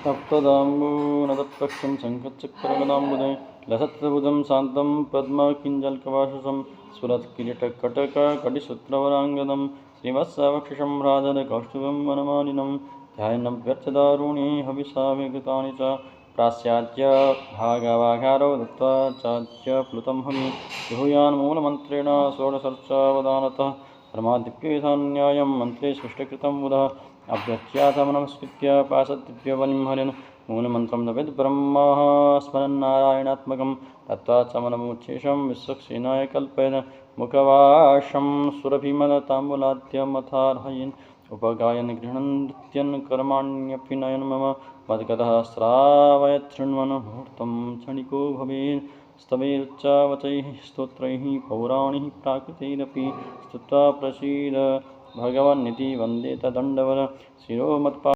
सप्तदाम्बूनदत्पक्षं शङ्खचक्रगदाम्बुदे लसत्प्रभुजं शान्तं पद्मकिञ्जल्कवाससं स्फुरत्किरीटकटककटिसूत्रवराङ्गदं श्रीवत्सवक्षसं राजदकौस्तुभं वनमालिनं ध्यायन्नभ्यर्चदारुणी हविषाभिघृतानि च प्रास्याच्य भागवाघारो दत्त्वा चाच्य प्लुतं हवि जुहुयान्मूलमन्त्रेण षोडशर्चावधानतः धर्मादिप्यविधान्यायं मन्त्रे सृष्टिकृतं बुधः अभ्यच्यातमनमस्कृत्य पाशद्दिव्यबलिं हरेन् मूलमन्त्रं जपेत् ब्रह्मा स्मरन्नारायणात्मकं तत्त्वा च मनमुच्छेषं विश्वक्सेनाय कल्पयन् मुखवाशं सुरभिमलताम्बूलाद्यमथार्हयन् उपगायन् गृह्णन् नृत्यन् कर्माण्यपि नयन् मम मद्गतः श्रावयत् शृण्वन् मुहूर्तं क्षणिको भवेत् स्तवैरुच्चावचैः स्तोत्रैः पौराणैः प्राकृतैरपि स्तुत्वा प्रसीद भगवन्निति वन्दे तदण्डवर शिरो मत्पा